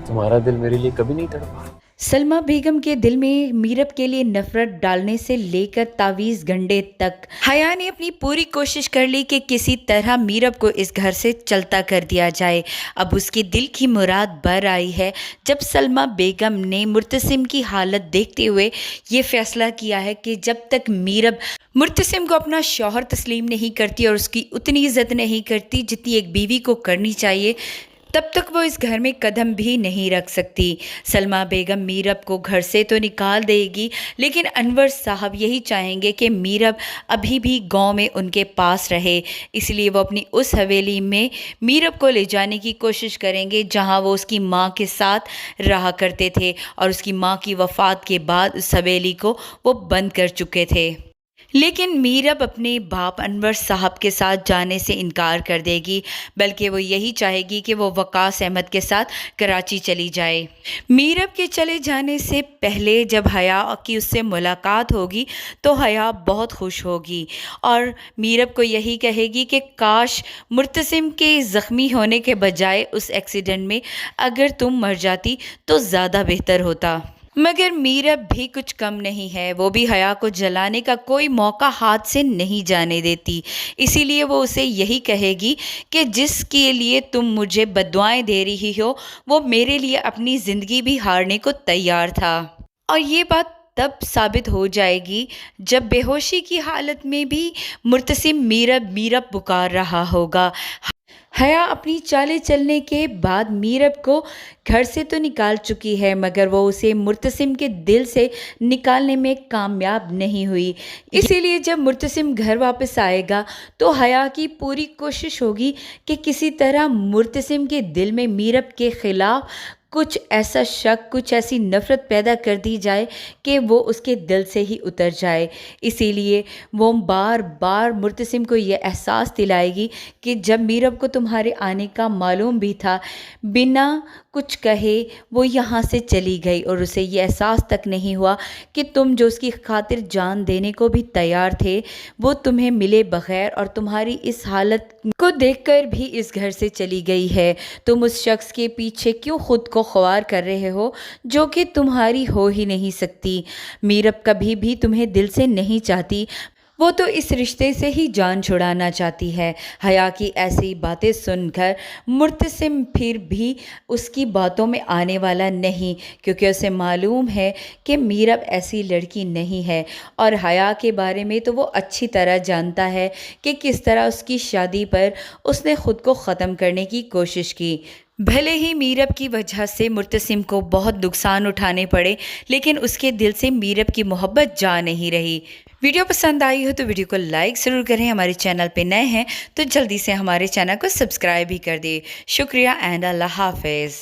तुम्हारा दिल मेरे लिए कभी नहीं तड़पा। सलमा बेगम के दिल में मीरब के लिए नफरत डालने से लेकर तावीज़ गंडे तक हया ने अपनी पूरी कोशिश कर ली कि किसी तरह मीरब को इस घर से चलता कर दिया जाए। अब उसकी दिल की मुराद बर आई है जब सलमा बेगम ने मुर्तसिम की हालत देखते हुए ये फैसला किया है कि जब तक मीरब मुर्तसिम को अपना शौहर तस्लीम नहीं करती और उसकी उतनी इज्जत नहीं करती जितनी एक बीवी को करनी चाहिए, तब तक वो इस घर में कदम भी नहीं रख सकती। सलमा बेगम मीरब को घर से तो निकाल देगी, लेकिन अनवर साहब यही चाहेंगे कि मीरब अभी भी गांव में उनके पास रहे। इसलिए वो अपनी उस हवेली में मीरब को ले जाने की कोशिश करेंगे जहां वो उसकी मां के साथ रहा करते थे और उसकी मां की वफ़ात के बाद उस हवेली को वो बंद कर चुके थे। लेकिन मीरब अपने बाप अनवर साहब के साथ जाने से इनकार कर देगी, बल्कि वो यही चाहेगी कि वो वकास अहमद के साथ कराची चली जाए। मीरब के चले जाने से पहले जब हया की उससे मुलाकात होगी तो हया बहुत खुश होगी और मीरब को यही कहेगी कि काश मुर्तसिम के ज़ख्मी होने के बजाय उस एक्सीडेंट में अगर तुम मर जाती तो ज़्यादा बेहतर होता। मगर मीरब भी कुछ कम नहीं है, वो भी हया को जलाने का कोई मौका हाथ से नहीं जाने देती। इसीलिए वो उसे यही कहेगी कि जिसके लिए तुम मुझे बद्दुआएं दे रही हो वो मेरे लिए अपनी ज़िंदगी भी हारने को तैयार था। और ये बात तब साबित हो जाएगी जब बेहोशी की हालत में भी मुर्तसिम मीरब मीरब पुकार रहा होगा। हया अपनी चालें चलने के बाद मीरब को घर से तो निकाल चुकी है, मगर वो उसे मुर्तसिम के दिल से निकालने में कामयाब नहीं हुई। इसीलिए जब मुर्तसिम घर वापस आएगा तो हया की पूरी कोशिश होगी कि किसी तरह मुर्तसिम के दिल में मीरब के ख़िलाफ़ कुछ ऐसा शक, कुछ ऐसी नफ़रत पैदा कर दी जाए कि वो उसके दिल से ही उतर जाए। इसीलिए वो बार बार मुर्तसिम को ये एहसास दिलाएगी कि जब मीरब को तुम्हारे आने का मालूम भी था, बिना कुछ कहे वो यहाँ से चली गई और उसे ये एहसास तक नहीं हुआ कि तुम जो उसकी खातिर जान देने को भी तैयार थे वो तुम्हें मिले बग़ैर और तुम्हारी इस हालत को देखकर भी इस घर से चली गई है। तुम उस शख्स के पीछे क्यों खुद को ख्वार कर रहे हो जो कि तुम्हारी हो ही नहीं सकती। मीरब कभी भी तुम्हें दिल से नहीं चाहती, वो तो इस रिश्ते से ही जान छुड़ाना चाहती है। हया की ऐसी बातें सुनकर मुर्तसिम फिर भी उसकी बातों में आने वाला नहीं, क्योंकि उसे मालूम है कि मीरब ऐसी लड़की नहीं है और हया के बारे में तो वो अच्छी तरह जानता है कि किस तरह उसकी शादी पर उसने ख़ुद को ख़त्म करने की कोशिश की। भले ही मीरब की वजह से मुर्तसिम को बहुत नुकसान उठाने पड़े, लेकिन उसके दिल से मीरब की मोहब्बत जा नहीं रही। वीडियो पसंद आई हो तो वीडियो को लाइक ज़रूर करें। हमारे चैनल पे नए हैं तो जल्दी से हमारे चैनल को सब्सक्राइब भी कर दें। शुक्रिया एंड अल्लाह हाफ़िज़।